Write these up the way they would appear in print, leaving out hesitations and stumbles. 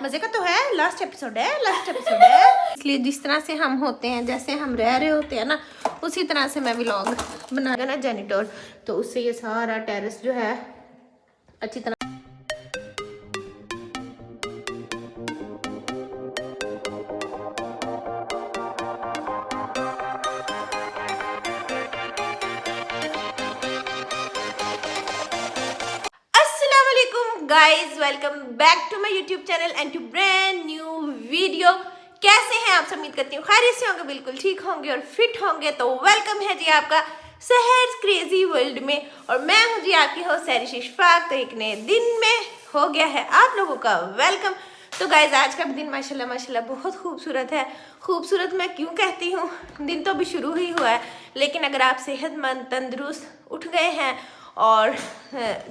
मजे का तो है, लास्ट एपिसोड है, इसलिए जिस तरह से हम होते हैं, जैसे हम रह रहे होते हैं ना, उसी तरह से मैं व्लॉग बनाया ना जेनिटोर, तो उससे ये सारा टेरेस जो है अच्छी तरह। Guys welcome back to my YouTube channel and to brand new video. कैसे हैं आप? उम्मीद करती हूँ खैरियत से होंगे, बिल्कुल ठीक होंगे और फिट होंगे। तो वेलकम है जी आपका सहर क्रेजी वर्ल्ड में, और मैं हूँ जी आपकी होस्ट सैरिश इशफाक। तो एक नए दिन में हो गया है आप लोगों का वेलकम। तो गाइज आज का भी दिन माशाल्लाह माशाल्लाह बहुत खूबसूरत है। खूबसूरत मैं क्यों कहती हूँ, दिन तो अभी शुरू ही हुआ है, लेकिन अगर आप सेहतमंद तंदुरुस्त उठ गए हैं और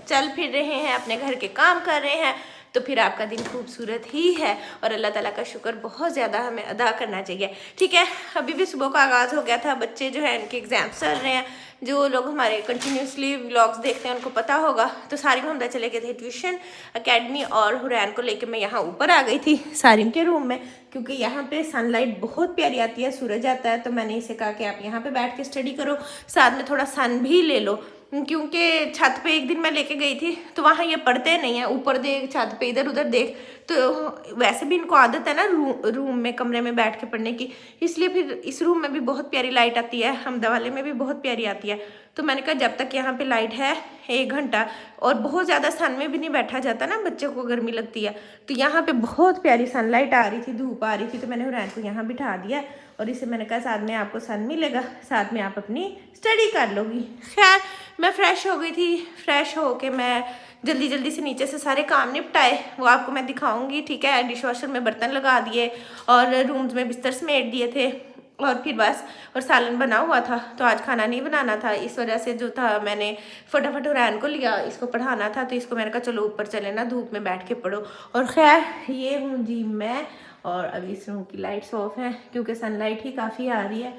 चल फिर रहे हैं, अपने घर के काम कर रहे हैं, तो फिर आपका दिन खूबसूरत ही है। और अल्लाह ताला का शुक्र बहुत ज़्यादा हमें अदा करना चाहिए। ठीक है, अभी भी सुबह का आगाज़ हो गया था, बच्चे जो है इनके एग्ज़ाम्स चल रहे हैं। जो लोग हमारे कंटिन्यूसली व्लॉग्स देखते हैं उनको पता होगा। तो सारिम हमदा चले गए थे ट्यूशन एकेडमी, और हुरैन को लेकर मैं यहाँ ऊपर आ गई थी सारिम के रूम में, क्योंकि यहाँ पे सनलाइट बहुत प्यारी आती है, सूरज आता है। तो मैंने इसे कहा कि आप यहाँ पे बैठ के स्टडी करो, साथ में थोड़ा सन भी ले लो, क्योंकि छत पे एक दिन मैं लेके गई थी तो वहाँ ये पढ़ते नहीं है, ऊपर देख, छत पे इधर उधर देख। तो वैसे भी इनको आदत है ना रूम में, कमरे में बैठ के पढ़ने की, इसलिए फिर इस रूम में भी बहुत प्यारी लाइट आती है, हमदा वाले में भी बहुत प्यारी आती है। तो मैंने कहा जब तक यहाँ पे लाइट है 1 घंटा, और बहुत ज़्यादा सन में भी नहीं बैठा जाता ना, बच्चों को गर्मी लगती है। तो यहाँ पे बहुत प्यारी सनलाइट आ रही थी, धूप आ रही थी, तो मैंने हुरैन को यहाँ बिठा दिया, और इसे मैंने कहा साथ में आपको सन मिलेगा, साथ में आप अपनी स्टडी कर लोगी। खैर मैं फ़्रेश हो गई थी, फ्रेश होके मैं जल्दी जल्दी से नीचे से सारे काम निपटाए, वो आपको मैं दिखाऊंगी। ठीक है, डिश वॉशर में बर्तन लगा दिए और रूम्स में बिस्तर समेट दिए थे, और फिर बस, और सालन बना हुआ था। तो आज खाना नहीं बनाना था, इस वजह से जो था मैंने फटाफट हुरैन को लिया, इसको पढ़ाना था, तो इसको मैंने कहा चलो ऊपर चले ना, धूप में बैठ के पढ़ो। और खैर ये हूँ जी मैं, और अभी इस रूम की लाइट्स ऑफ है क्योंकि सनलाइट ही काफ़ी आ रही है।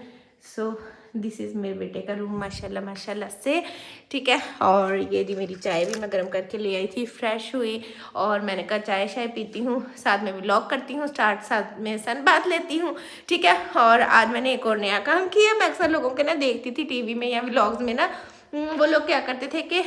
सो दिस इज़ मेरे बेटे का रूम माशाल्लाह माशाल्लाह से। ठीक है, और ये जी मेरी चाय भी मैं गर्म करके ले आई थी, फ्रेश हुई, और मैंने कहा चाय शाय पीती हूँ, साथ में व्लॉग करती हूँ स्टार्ट, साथ में सन बात लेती हूँ। ठीक है, और आज मैंने एक और नया काम किया। मैं अक्सर लोगों के ना देखती थी टीवी में या व्लॉग्स में ना, वो लोग क्या करते थे कि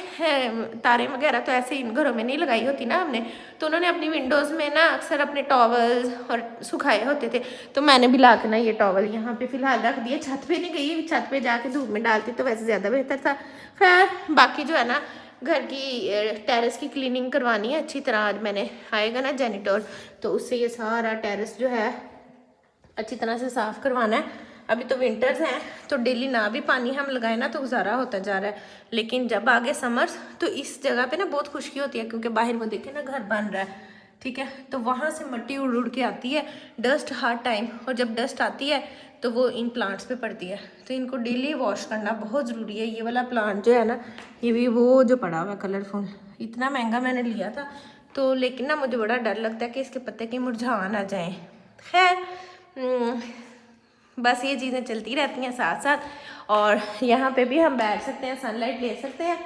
तारे वगैरह तो ऐसे इन घरों में नहीं लगाई होती ना हमने, तो उन्होंने अपनी विंडोज़ में ना अक्सर अपने टॉवल्स और सुखाए होते थे। तो मैंने भी ला के ना ये टॉवल यहाँ पे फ़िलहाल रख दिए, छत पे नहीं गई, छत पे जाके धूप में डालती तो वैसे ज़्यादा बेहतर था। खैर बाकी जो है ना, घर की टेरेस की क्लीनिंग करवानी है अच्छी तरह। आज मैंने आएगा ना जेनिटोर, तो उससे ये सारा टेरेस जो है अच्छी तरह से साफ़ करवाना है। अभी तो विंटर्स हैं, तो डेली ना भी पानी हम लगाए ना तो गुजारा होता जा रहा है, लेकिन जब आगे समर्स तो इस जगह पे ना बहुत खुशकी होती है, क्योंकि बाहर वो देखे ना घर बन रहा है। ठीक है, तो वहाँ से मिट्टी उड़ उड़ के आती है, डस्ट हर टाइम, और जब डस्ट आती है तो वो इन प्लांट्स पे पड़ती है, तो इनको डेली वॉश करना बहुत ज़रूरी है। ये वाला प्लांट जो है ना, ये भी वो जो पड़ा हुआ है कलरफुल, इतना महंगा मैंने लिया था, तो लेकिन ना मुझे बड़ा डर लगता है कि इसके पत्ते कहीं मुरझा ना जाएँ। खैर बस ये चीज़ें चलती रहती हैं साथ साथ, और यहाँ पे भी हम बैठ सकते हैं, सनलाइट ले सकते हैं।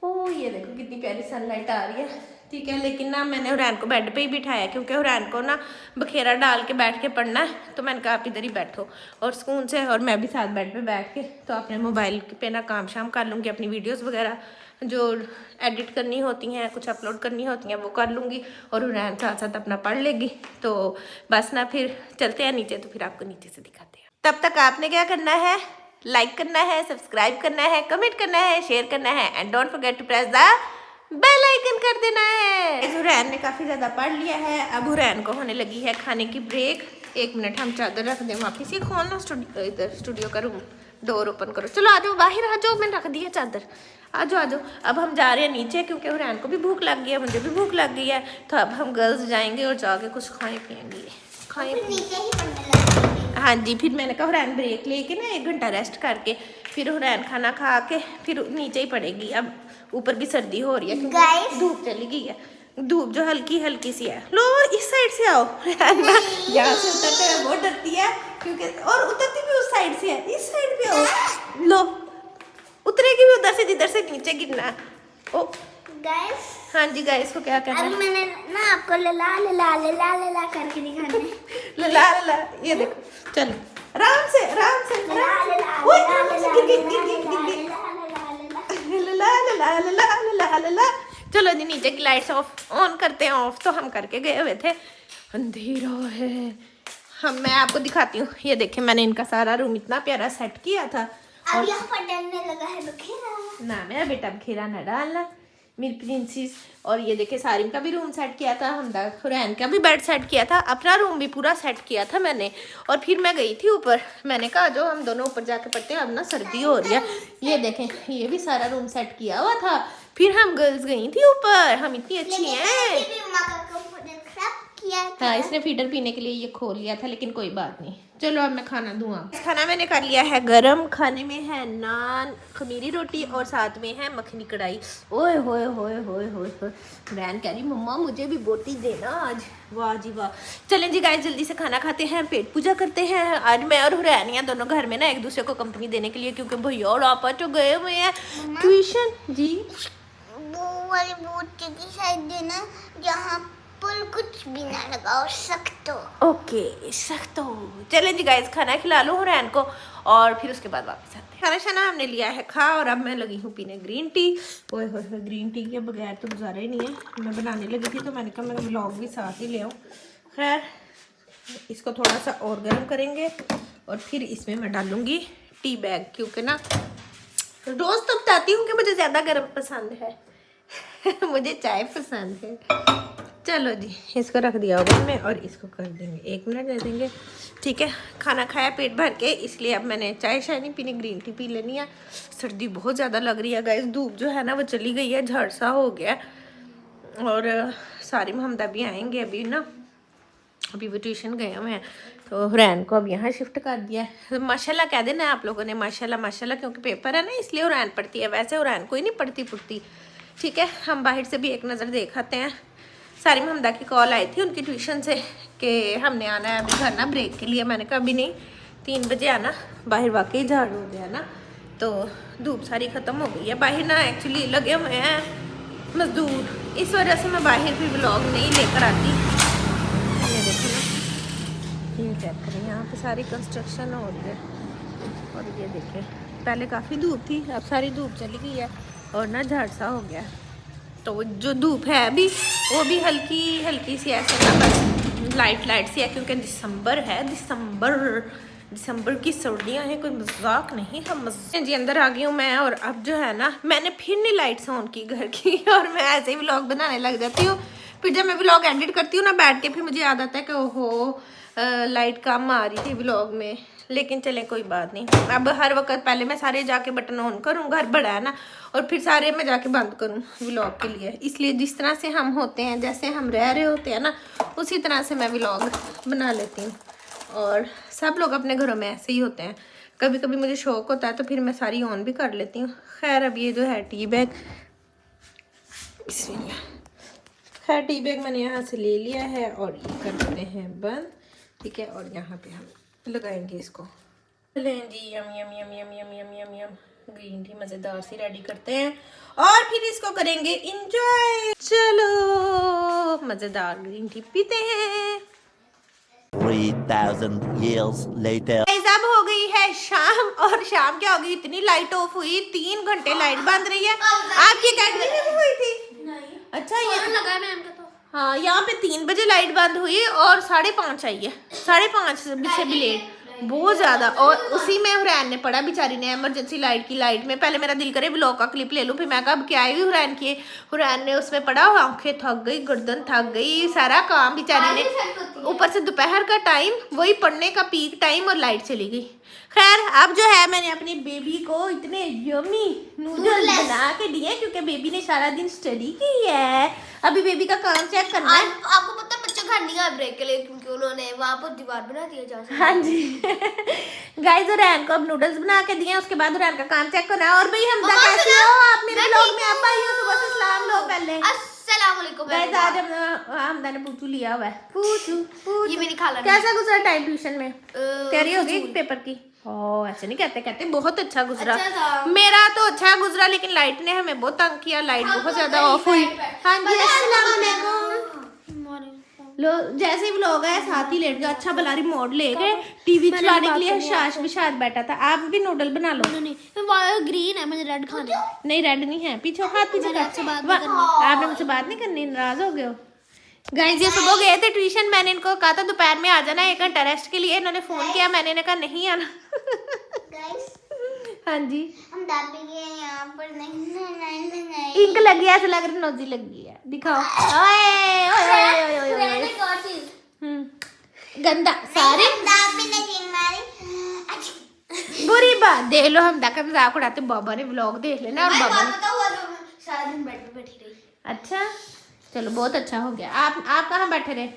ओह ये देखो कितनी प्यारी सनलाइट आ रही है। ठीक है, लेकिन ना मैंने हुरैन को बेड पे ही बिठाया, क्योंकि हुरैन को ना बखेरा डाल के बैठ के पढ़ना है, तो मैंने कहा आप इधर ही बैठो और सुकून से, और मैं भी साथ बेड पे बैठ के तो अपने मोबाइल पे ना काम शाम कर लूँगी, अपनी वीडियोज़ वगैरह जो एडिट करनी होती हैं, कुछ अपलोड करनी होती हैं, वो कर लूँगी, और हुरैन साथ साथ अपना पढ़ लेगी। तो बस ना फिर चलते हैं नीचे, तो फिर आपको नीचे से दिखाते हैं। तब तक आपने क्या करना है, लाइक करना है, सब्सक्राइब करना है, कमेंट करना है, शेयर करना है, and don't forget to press the bell icon कर देना है। हुरैन ने काफ़ी ज़्यादा पढ़ लिया है, अब हुरैन को होने लगी है खाने की ब्रेक। 1 मिनट हम चादर रख दें वापस, ये खोलना इधर स्टूडियो का रूम, डोर ओपन करो, चलो आ जाओ बाहर आ जाओ, मैंने रख दी है चादर, आ जाओ आ जाओ। अब हम जा रहे हैं नीचे, क्योंकि हुरैन को भी भूख लग गई है, मुझे भी भूख लग गई है, तो अब हम गर्ल्स जाएंगे और जाके कुछ खाएँ पिएंगे, हाँ जी। फिर मैंने कहा हुरैन ब्रेक लेके ना 1 घंटा रेस्ट करके फिर हुरैन खाना खा के फिर नीचे ही पड़ेगी। अब ऊपर भी सर्दी हो रही है क्योंकि धूप चली गई है, धूप जो हल्की हल्की सी है। लो इस साइड से आओ, यहाँ से उतरते हुए बहुत डरती है, क्योंकि और उतरती भी उस साइड से है, इस साइड पे आओ, लो उतरेगी भी उधर से जिधर से नीचे गिरना। ओ गाइस हाँ जी गाइस को क्या कहना अब है? मैंने ना आपको लला लला लला लला करके दिखाना है। लला लला, ये देखो, चलो आराम से आराम से लला लला ओए, लला आराम से, गिर गिर गिर गिर गिर गिर। लला लला लला लला लला। चलो जी नीचे की लाइट्स ऑफ ऑन करते हैं। ऑफ तो हम करके गए हुए थे, अंधेरा है। हम मैं आपको दिखाती हूँ, ये देखिए मैंने इनका सारा रूम इतना प्यारा सेट किया था। अब यहाँ पर डरने लगा है बखेरा। ना मेरा बेटा बखेरा ना डालना, मेरी प्रिंसेस। और ये देखिए सारिम का भी रूम सेट किया था, हमदा हुरैन का भी बेड सेट किया था, अपना रूम भी पूरा सेट किया था मैंने। और फिर मैं गई थी ऊपर, मैंने कहा जो हम दोनों ऊपर जाके पढ़ते हैं, अब ना सर्दी हो रही है। ये देखें ये भी सारा रूम सेट किया हुआ था। फिर हम गर्ल्स गई थी ऊपर, हम इतनी अच्छी हैं। हाँ इसने फीडर पीने के लिए ये खोल लिया था, लेकिन कोई बात नहीं। चलो अब मैं खाना दूँ। खाना मैंने कर लिया है गरम। खाने में है नान, खमीरी रोटी और साथ में है मखनी कढ़ाई। ओए होए होए होए होए होए, बहन कह रही मम्मा मुझे भी बोटी देना आज। वाह जी वाह। चलें जी गाइस जल्दी से खाना खाते हैं, पेट पूजा करते हैं। आज मैं और हुरैनिया दोनों घर में ना एक दूसरे को कंपनी देने के लिए, क्योंकि भैया और आपा तो गए हुए हैं ट्यूशन। जी वो वाली बोटी की साइड देना जहाँ पर कुछ भी ना लगाओ, सख्त हो। ओके सख्त हो। चलें जी गाइस खाना खिला लो हुरैन को और फिर उसके बाद वापस आते हैं। खाना शाना हमने लिया है खा, और अब मैं लगी हूँ पीने ग्रीन टी। ओए होए होए, ग्रीन टी के बगैर तो गुजारा ही नहीं है। मैं बनाने लगी थी तो मैंने कहा मैं व्लॉग भी साथ ही ले आऊँ। खैर इसको थोड़ा सा और गर्म करेंगे और फिर इसमें मैं डालूँगी टी बैग, क्योंकि ना रोज़ तो बताती हूँ कि मुझे ज़्यादा गर्म पसंद है मुझे चाय पसंद है। चलो जी इसको रख दिया होगा मैं, और इसको कर देंगे 1 मिनट दे देंगे। ठीक है खाना खाया पेट भर के, इसलिए अब मैंने चाय शाय नहीं पीनी, ग्रीन टी पी लेनी है। सर्दी बहुत ज़्यादा लग रही है गाइस, धूप जो है ना वो चली गई है, झड़ सा हो गया। और सारी हमदा भी आएंगे अभी ना, अभी वो ट्यूशन गए हुए हैं, तो हुरैन को अब यहाँ शिफ्ट कर दिया है। माशाल्लाह कह देना आप लोगों ने, माशाल्लाह माशाल्लाह, क्योंकि पेपर है ना इसलिए हुरैन पढ़ती है, वैसे हुरैन कोई नहीं पढ़ती पुढ़ती। ठीक है हम बाहर से भी एक नज़र देख आते हैं। सारी हमदा की कॉल आई थी उनकी ट्यूशन से कि हमने आना है अभी घर ना ब्रेक के लिए। मैंने कहा अभी नहीं, 3 बजे आना, बाहर वाकई झाड़ हो गया ना, तो धूप सारी ख़त्म हो गई है। बाहर ना एक्चुअली लगे हुए हैं मज़दूर, इस वजह से मैं बाहर भी व्लॉग नहीं लेकर आती। ये देखो ना, ये चेक करें यहाँ पे सारी कंस्ट्रक्शन हो रही है। और ये देखें पहले काफ़ी धूप थी, अब सारी धूप चली गई है और ना झाड़ सा हो गया। तो जो धूप है अभी वो भी हल्की हल्की सी ऐसे ना, बस लाइट लाइट सी है, क्योंकि दिसंबर है। दिसंबर की सर्दियाँ हैं, कोई मजाक नहीं है। जी अंदर आ गई हूँ मैं, और अब जो है ना मैंने फिर नहीं लाइट्स ऑन की घर की और मैं ऐसे ही व्लॉग बनाने लग जाती हूँ। फिर जब मैं व्लॉग एडिट करती हूँ ना बैठ के, फिर मुझे याद आता है कि ओहो लाइट कम आ रही थी व्लॉग में। लेकिन चलें कोई बात नहीं, अब हर वक्त पहले मैं सारे जाके बटन ऑन करूँ, घर बड़ा है ना, और फिर सारे मैं जाके बंद करूँ व्लॉग के लिए। इसलिए जिस तरह से हम होते हैं, जैसे हम रह रहे होते हैं ना, उसी तरह से मैं व्लॉग बना लेती हूँ। और सब लोग अपने घरों में ऐसे ही होते हैं। कभी कभी मुझे शौक होता है तो फिर मैं सारी ऑन भी कर लेती हूँ। खैर अब ये जो है टी बैग, खैर टी बैग मैंने यहाँ से ले लिया है और ये कर देते हैं बंद। ठीक है और यहाँ पे हम लगाएंगे इसको। लें जी यम यम यम यम यम यम यम यम ग्रीन टी मज़ेदार सी रेडी करते हैं और फिर इसको करेंगे इंजॉय। चलो मज़ेदार ग्रीन टी पीते हैं। 3000 years later. अब हो गई है शाम, और शाम क्या होगी, इतनी लाइट ऑफ हुई, 3 घंटे लाइट बंद रही है। आपकी अकेडमी में भी हुई थी? नहीं। अच्छा ये लगा मैम का तो हाँ, यहाँ पे 3 बजे लाइट बंद हुई और 5:30 आई है, 5:30 से भी लेट, बहुत ज़्यादा। और उसी में हुरैन ने पढ़ा बेचारी ने, इमरजेंसी लाइट की लाइट में। पहले मेरा दिल करे ब्लॉग का क्लिप ले लूँ, फिर मैं कहा क्या आई हुरैन की, हुरैन ने उसमें पढ़ा, आंखें थक गई, गर्दन थक गई, सारा काम बेचारी ने, ऊपर से दोपहर का टाइम, वही पढ़ने का पीक टाइम, और लाइट चली गई। खैर अब जो है मैंने अपनी बेबी को इतने यम्मी नूडल्स बना के दिए, क्योंकि बेबी ने सारा दिन स्टडी की है। अभी बेबी का काम चेक करना है। आपको पता है बच्चे घर नहीं आए ब्रेक के लिए, क्योंकि उन्होंने वहाँ पर दीवार बना दिया जा सकता। हाँ जी गाइस हुरैन को अब नूडल्स बना के दिए, उसके बाद हुरैन का काम चेक करना है। और भाई हमदा कैसी हो आप मेरे ब्लॉग में? आप आई हो, सुबह से सलाम लो पहले। अस्सलाम वालेकुम गाइस आज हमदा ने पूछू लिया हुआ है, पूछू ये मेरी खाला कैसा गुजरा टाइम ट्यूशन में? तैयारी हो गई पेपर की? ओ ऐसे नहीं कहते, कहते बहुत अच्छा गुजरा। अच्छा था। मेरा तो अच्छा गुजरा, लेकिन लाइट ने हमें बहुत तंग किया, लाइट बहुत ज्यादा ऑफ हुई। हाँ जी अस्सलाम वालेकुम। लो जैसे ही व्लॉग आया साथ ही लेट गया। अच्छा भला रिमोट लेके टीवी चलाने के लिए शाश भी साथ बैठा था। आप भी नूडल बना लो। ग्रीन है, मुझे रेड खाना है। नहीं रेड नहीं है, पीछे हाथ पीछे कर। आपसे बात नहीं करनी। आपने मुझसे बात नहीं करनी, नाराज हो गए हो। गाइस ये सुबह गए थे ट्यूशन, मैंने इनको कहा था दोपहर में आ जाना 1 घंटा रेस्ट के लिए। इन्होंने फोन किया, मैंने इन्हें कहा नहीं आना। गाइस हाँ जी हम दादी के यहाँ पर नहीं लाइन लगाई। इंक लगी है, ऐसा लग रहा है नोजी लगी है। दिखाओ। ओए ओए ओए ओए ओए ओए। एक और चीज गंदा सारे दादी ने किंग मारी। बुरी बात देख लो, हम तक मजाक उड़ाते। बाबा ने व्लॉग देख लेना और बाबा ने पता हुआ तो सारा दिन बेड पे बैठी रही। अच्छा चलो बहुत अच्छा हो गया। आप कहाँ बैठे रहे?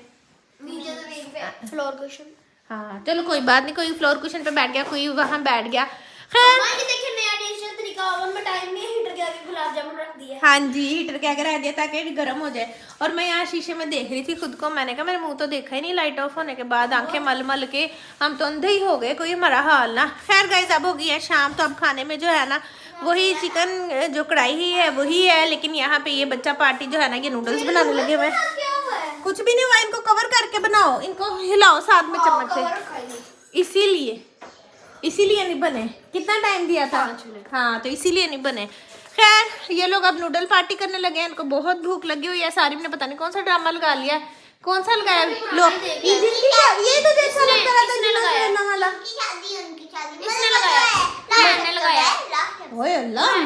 नीचे जमीन पे फ्लोर कुशन। हाँ चलो कोई बात नहीं, कोई फ्लोर कुशन पे बैठ गया, कोई वहाँ बैठ गया। खैर मां ये देखिए नया डिश तरीका, ओवन में टाइम नहीं, हीटर के आगे गुलाब जामुन रख दिया। हाँ जी हीटर के आगे रख दिया ताकि गर्म हो जाए। और मैं यहाँ शीशे में देख रही थी खुद को, मैंने कहा मेरे मुंह तो देखा ही नहीं लाइट ऑफ होने के बाद। आंखें मल मल के हम तो अंधे ही हो गए, कोई हमारा हाल ना। खैर गाइस अब हो गई है शाम, तो अब खाने में जो है ना वही चिकन जो कढ़ाई ही है वही है, लेकिन यहाँ पे ये बच्चा पार्टी जो है ना ये नूडल्स बनाने लगे हुए। क्या हुआ है? कुछ भी नहीं हुआ, इनको कवर करके बनाओ, इनको हिलाओ साथ में चम्मच से। इसीलिए नहीं बने। कितना टाइम दिया था? 5 मिनट। हाँ तो इसीलिए नहीं बने। खैर ये लोग अब नूडल पार्टी करने लगे हैं, इनको बहुत भूख लगी हुई है। सारी ने पता नहीं कौन सा ड्रामा लगा लिया, कौन सा लगाया लो ये तो जैसा लग रहा था लगाया वाला। उनकी शादी इसने लगाया, मैंने लगाया। ओए अल्लाह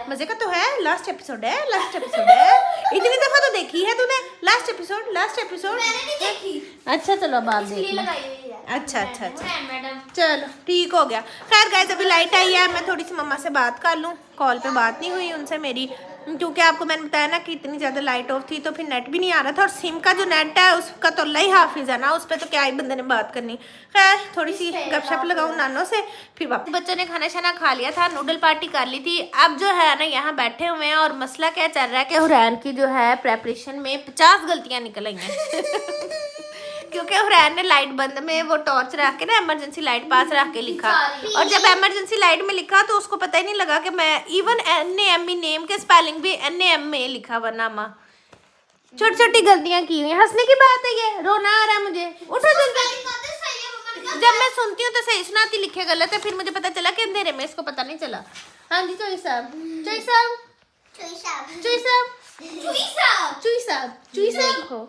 मजे का तो है। लास्ट एपिसोड है, लास्ट एपिसोड है। इतनी दफा तो देखी है तूने लास्ट एपिसोड, लास्ट एपिसोड। मैंने नहीं देखी, अच्छा चलो अब आप देख इसलिए लो। लगाई हुई है। अच्छा अच्छा अच्छा मैडम चलो ठीक हो गया। खैर गाइस अभी लाइट आई है, मैं थोड़ी सी मम्मा से बात कर लूँ। कॉल पे बात नहीं हुई उनसे मेरी, क्योंकि आपको मैंने बताया ना कि इतनी ज़्यादा लाइट ऑफ थी तो फिर नेट भी नहीं आ रहा था। और सिम का जो नेट है उसका तो अल्लाह ही हाफिज़ है ना, उस पर तो क्या ही बंदे ने बात करनी। खैर थोड़ी सी गपशप लगाऊँ नानों से, फिर वापस। बच्चों ने खाना शाना खा लिया था, नूडल पार्टी कर ली थी। अब जो है ना यहाँ बैठे हुए हैं और मसला क्या चल रहा है कि हुरैन की जो है प्रेपरेशन में 50 गलतियाँ निकल आई हैं। क्योंकि हुरैन ने लाइट बंद में वो टॉर्च रख के ना इमरजेंसी लाइट पास रख के लिखा, और जब इमरजेंसी लाइट में लिखा तो उसको पता ही नहीं लगा कि मैं इवन NAME नेम के स्पेलिंग भी NAM में लिखा हुआ नामा। छोटी छोटी गलतियां की हुई। हंसने की बात है ये, रोना आ रहा है मुझे। उठो जल्दी। जब मैं सुनती हूँ तो सही सुनाती लिखे गलत है, फिर मुझे पता चला कि अंधेरे में इसको पता नहीं चला। हाँ जी चोई साहब, चोई साहब, चोई साहब, चोई साहब, चोई साहब।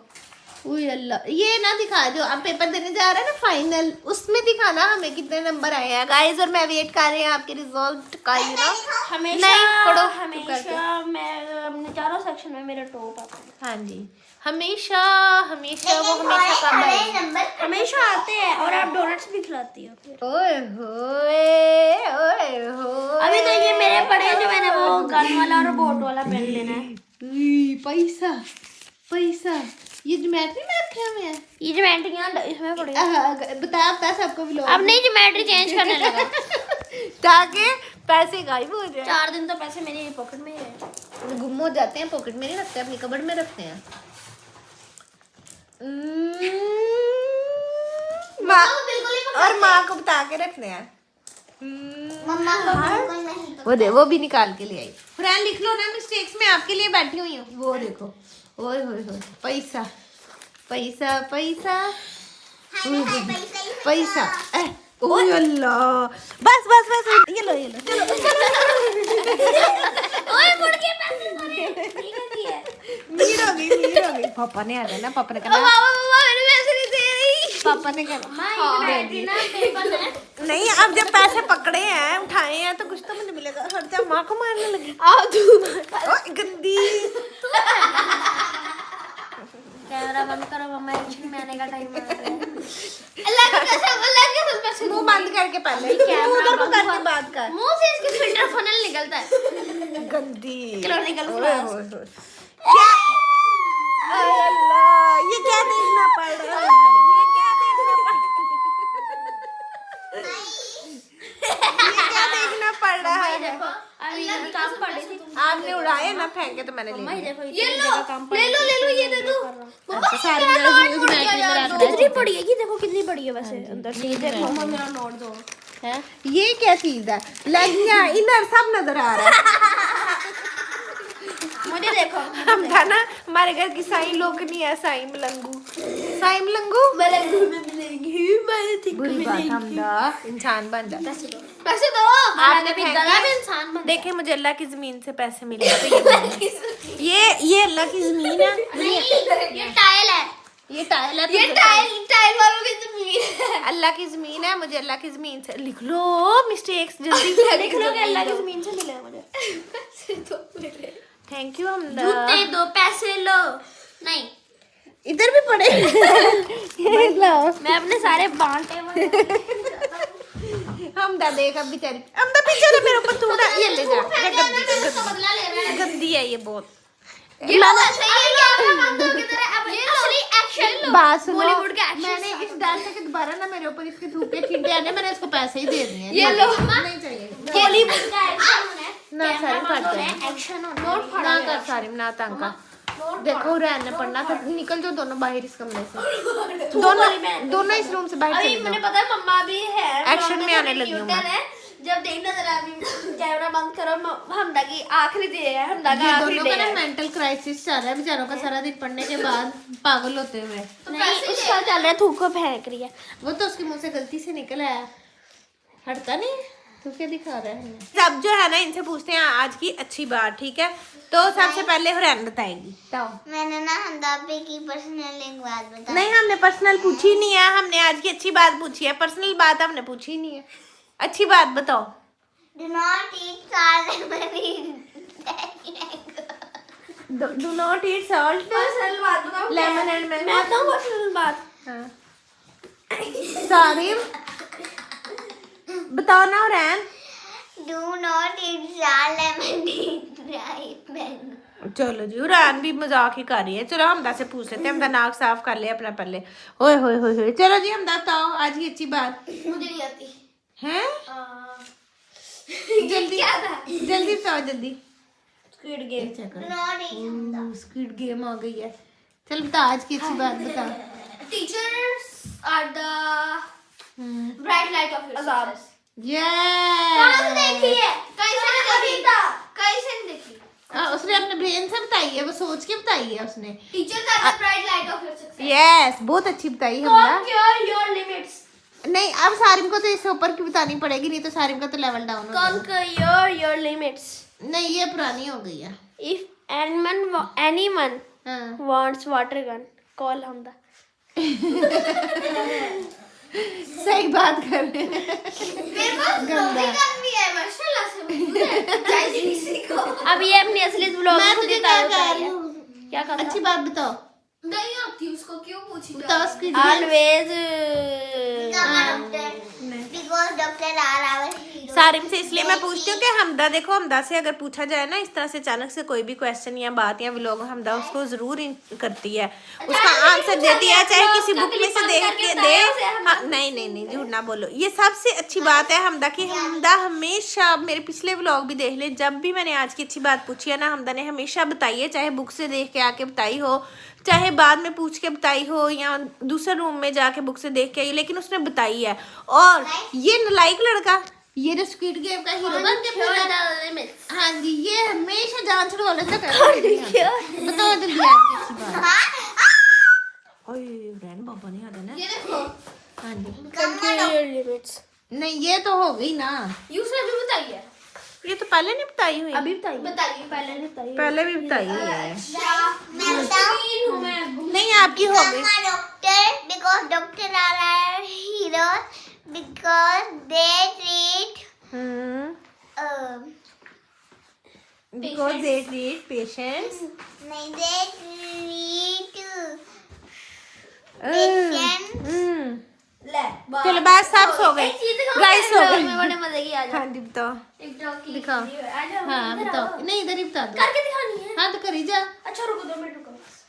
उई अल्लाह ये ना दिखा, जो आप पेपर देने जा रहे हैं ना फाइनल, उसमें दिखाना हमें कितने नंबर आए हैं गाइस। और मैं वेट कर रही हूँ आपके रिजल्ट का। यू नो हमेशा नहीं पढ़ो हमेशा मैं अपने चारों सेक्शन में मेरा टॉप आता है। हाँ जी हमेशा हमेशा वो हमेशा कम आए, हमेशा आते हैं। और आप डोनट्स भी खिलाती हो। ओए होए ओए होए। अभी तो ये मेरे पड़े हैं, जो मैंने वो गन वाला और बोट वाला पेन लेना है। पैसा पैसा ये ज्योमेट्री में रखे हुए हैं। ये ज्योमेट्री यहाँ इसमें पड़े बता सबको भी अब नहीं ज्योमेट्री चेंज करने लगा। ताकि पैसे गायब हो जाए। 4 दिन तो पैसे मेरी पॉकेट में ही है। गुम हो जाते हैं, पॉकेट में नहीं रखते, अपनी कबर्ड में रखते हैं। माँ और माँ को बता के रखते हैं। मम्मा को बिल्कुल नहीं। वो भी निकाल के ले आई। फ्रेंड लिख लो ना, मिस्टेक्स में आपके लिए बैठी हुई हूँ। वो देखो ओए होए होए पैसा पैसा पैसा पैसा। ओए अल्लाह बस बस बस ये लो चलो। ओए मुड़ के पैसे सारे मीर हो गई। पापा ने आ जाना, पापा ने कहना मैंने पैसे नहीं दे रही। पापा ने कहना नहीं, अब जब पैसे पकड़े हैं उठाए हैं तो कुछ तो मुझे मिलेगा। हट जा, माँ को मारने लगी। गंदी कैमरा बंद करो मम्मा, एक्शन में आने का टाइम आ रहा है। अल्लाह के पैसे मुंह बंद करके पहले उधर को करके बात कर। मुंह से इसके फिल्टर फनल निकलता है। गंदी क्लोनिकल क्या अल्लाह ये क्या देखना पड़ रहा है, ये क्या देखना पड़ रहा है। अभी ये काम पड़े थे। आपने उड़ाए ना फेंके तो मैंने ले लिया। देखो ये ले लो ये दे दो। अच्छा, सारी कितनी बड़ी है, ये देखो कितनी बड़ी है वैसे अंदर से। देखो मम्मा मेरा नोट दो। है ये क्या चीज है? लेगियां इनर सब नजर आ रहा है। मुझे देखो हम था ना हमारे घर की साई लोग नहीं है, साई मलंगू, साई मलंगू मलंगू में मिलेंगी, मैं बुरी बात, हमदा इंसान बन जा। पैसे दो, आपने भी फेंक गला के- में इंसान बन। देखे मुझे अल्लाह की जमीन से पैसे मिले तो ये अल्लाह की जमीन है, ये टाइल है, ये टाइल है, ये टाइल वालों की जमीन है। अल्लाह की जमीन है, मुझे अल्लाह की जमीन से लिख लो मिस्टेक्स जल्दी लिख लो कि अल्लाह की जमीन से मिला है मुझे। पैसे दो मेरे, थैंक यू हमदा। जूते दो, पैसे लो। नहीं, इधर भी पड़े मैं अपने सारे बांटे हमदा देख अब बेचारी, हमदा पीछे मेरे ऊपर थोड़ा ये ले जा, ये बदला ले रहा है। गंदी है ये बहुत। ये मैंने असली एक्शन बात सुनो, बॉलीवुड के एक्शन मैंने इस डर से कि दोबारा ना मेरे ऊपर इसके थूके छींटे आने, मैंने इसको पैसे ही दे दिए। ये लो। नहीं चाहिए बॉलीवुड का एक्शन है ना, सारे पढ़ते हैं। एक्शन नोट ना कर सारी ना तंका। देखो रैन ने पढ़ना था, निकल जाओ दोनों बाहर इस कमरे से, दोनों इस रूम से बाहर अभी चले मुझे जाओ। पता है मम्मा भी है एक्शन में आने लगी हूँ मैं। है। जब देखना जरा अभी कैमरा बंद करो, हमदा की आखिरी डे है, हमदा का ये आखिरी दोनों डे का ना है। मेंटल क्राइसिस चल रहा है बेचारों का, सारा दिन पढ़ने के बाद पागल होते हुए। नहीं, उसका चल रहा है, थूक को फेंक रही है। वो तो उसके मुंह से गलती से निकल आया, हटता नहीं, तू क्या दिखा रहा है? सब जो है ना इनसे पूछते हैं आज की अच्छी बात, ठीक है? तो सबसे पहले हुरैन बताएगी। मैंने ना हमदापे की पर्सनल एक बात बताई। नहीं हमने पर्सनल पूछी नहीं है, हमने आज की अच्छी बात पूछी है, पर्सनल बात हमने पूछी नहीं है। अच्छी बात बताओ। Do not eat salt do not eat salt, personal बात बताओ। Lemon and mango. मैं बताऊं पर्सनल बात? सारिम बताओ ना Hurain. Do not eat salt lemon eat ripe mango। चलो जी, हुरैन भी मजाक ही कर रही है। चलो हमदा से पूछ लेते हैं, हमदा नाक साफ कर ले अपना पहले। ओए होए होए होए। चलो जी हमदा बताओ आज की अच्छी बात मुझे नहीं आती। है। जल्दी क्या था? जल्दी बताओ जल्दी। Squid game. Not eat। Squid game आ गई है। चल बता आज की अच्छी बात बता। Teachers are the bright light of your success। कहाँ से देखी है? कहीं से नहीं देखी था, कहीं से नहीं देखी। उसने अपने ब्रेन से बताई है, वो सोच के बताई है उसने। Teachers are the bright light of your success। Yes बहुत अच्छी बताई हमदा। Conquer your limits। नहीं अब सारिम को तो इससे ऊपर की बतानी पड़ेगी, नहीं तो सारिम का तो लेवल डाउन हो जाएगा। Conquer your limits। नहीं ये पुरानी हो गई है। If anyone हाँ। wants water gun, call हमदा। सही बात कर रहे हैं। गंदा। अब ये अपनी असली ब्लॉग मैं खुद तुझे ही क्या उतार कह रही रही है। हूँ? क्या कर अच्छी बात बताओ। नहीं आती उसको, क्यों पूछी? बताओ squid game. Always because doctor are our Sarim से इसलिए मैं पूछती हूँ कि हमदा देखो, हमदा से अगर पूछा जाए ना इस तरह से अचानक से कोई भी क्वेश्चन या बात या व्लॉग, हमदा उसको जरूर करती है, उसका आंसर देती है, चाहे किसी बुक में से देख के दे। हाँ, नहीं नहीं नहीं झूठ ना बोलो, ये सबसे अच्छी बात है हमदा की। हमदा हमेशा, मेरे पिछले व्लॉग भी देख ले, जब भी मैंने आज की अच्छी बात पूछी है ना, हमदा ने हमेशा बताई है, चाहे बुक से देख के आके बताई हो, चाहे बाद में पूछ के बताई हो, या दूसरे रूम में जाके बुक से देख के आई, लेकिन उसने बताई है। और ये नालायक लड़का, ये जो स्क्विड गेम का हीरो बन के फिर, हाँ जी, ये हमेशा जान छुड़वाने से करता है। बताओ जल्दी आज की अच्छी बात। ओए रैन बाबा नहीं आता ना। ये देखो, हाँ जी। conquer your limits। नहीं ये तो हो गई ना, उसने भी बताई है। ये तो पहले नहीं बताई हुई। अभी बताइए, पहले नहीं बताई। पहले भी बताई हुई है। मैं नहीं आपकी हो गई। Doctor, because doctor are our heroes, because they treat Because they treat patients. नहीं, they treat चलो बस सब सो गए, गाइस सो गए। बड़े मजे की। आ जाओ। हाँ जी बताओ। टिकटॉक की दिखाओ। वीडियो है। आ जाओ, हाँ इधर बताओ। आओ। नहीं इधर ही बता दो। करके दिखानी है। हाँ तो करी जा। अच्छा रुको, 2 मिनट रुको बस।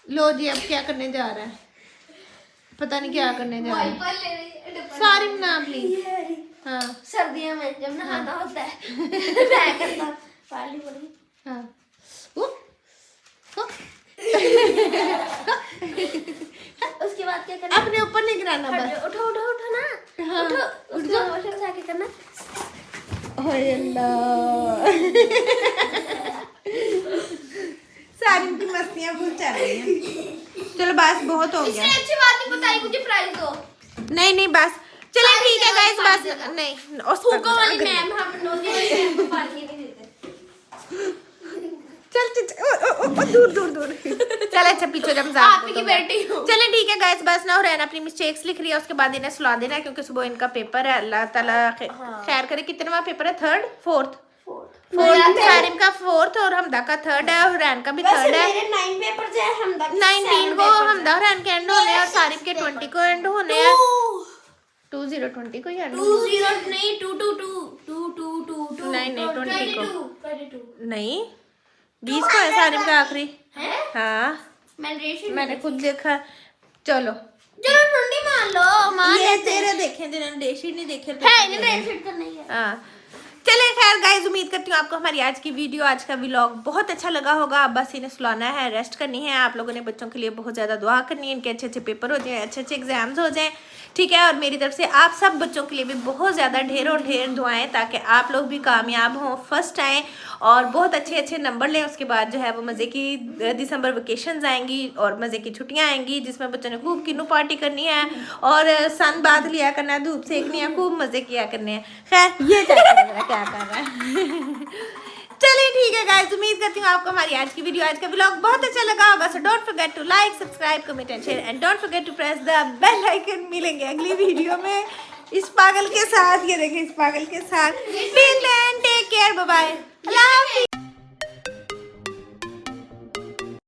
लो जी अब क्या करने जा रहा है, पता नहीं क्या करने जा रहा है। वाइपर ले रही है, डब्बा। सारी ना प्लीज। हाँ सर्दियों में जब नहाना होता है मैं करता पाली पड़ी। हाँ। ओ, उसके बाद क्या करना? अपने ऊपर नहीं गिराना बस। उठो उठो उठो ना। उसको वॉशरूम से आके करना। ओए अल्लाह सारिम की मस्तियां बहुत चल रही हैं। चलो बस बहुत हो गया। इसने अच्छी बात नहीं बताई, मुझे प्राइस दो। नहीं बस चले ठीक है गाइस, बस नहीं फूको वाली मैम हम नोजी वाली मैम को पार्टी नहीं देते। चल दूर चल अच्छा पीछे जब आपकी बेटी हूँ। चले ठीक है गाइस, बस ना रहना अपनी मिस्टेक्स लिख रही है, उसके बाद इन्हें सुला देना क्योंकि सुबह इनका पेपर है। अल्लाह ताला खैर करे। कितनवा पेपर है? थर्ड फोर्थ सारिम का फोर्थ और हमदा का थर्ड है और रैन का भी थर्ड है। मेरे 9 पेपर जो है हमदा 19 को हमदा और रैन के एंड होने हैं और सारिम के 20 को एंड होने हैं। 2020 को ही एंड 20 नहीं 222 नहीं 20 को 22 नहीं 20 को है सारिम का आखिरी। हाँ मैंने खुद देखा। चलो चलो ठंडी मान लो। ये तेरे देखे जिन्होंने डेटशीट नहीं देखे है इन्हें डेटशीट तो नहीं है। हाँ चले खैर गाइस, उम्मीद करती हूँ आपको हमारी आज की वीडियो, आज का व्लॉग बहुत अच्छा लगा होगा। अब बस इन्हें सुलाना है, रेस्ट करनी है। आप लोगों ने बच्चों के लिए बहुत ज़्यादा दुआ करनी है, इनके अच्छे अच्छे पेपर हो जाएं, अच्छे अच्छे एग्जाम्स हो जाएं, ठीक है। और मेरी तरफ से आप सब बच्चों के लिए भी बहुत ज़्यादा ढेरों ढेर दुआएं ताकि आप लोग भी कामयाब हों, फर्स्ट आएँ और बहुत अच्छे अच्छे नंबर लें। उसके बाद जो है वो मज़े की दिसंबर वेकेशंस आएंगी और मज़े की छुट्टियाँ आएंगी जिसमें बच्चों ने खूब किन्नू पार्टी करनी है और सन बांध लिया करना है, धूप सेकनी है, खूब मज़े किया करने हैं। खैर ये क्या कर रहा है चलिए ठीक है गाइस, उम्मीद करती हूँ आपको हमारी आज की वीडियो, आज का व्लॉग बहुत अच्छा लगा होगा। So don't forget to like, subscribe, comment and share and don't forget to press the bell icon. मिलेंगे अगली वीडियो में इस पागल के साथ। ये देखिए इस पागल के साथ। Take care, bye bye.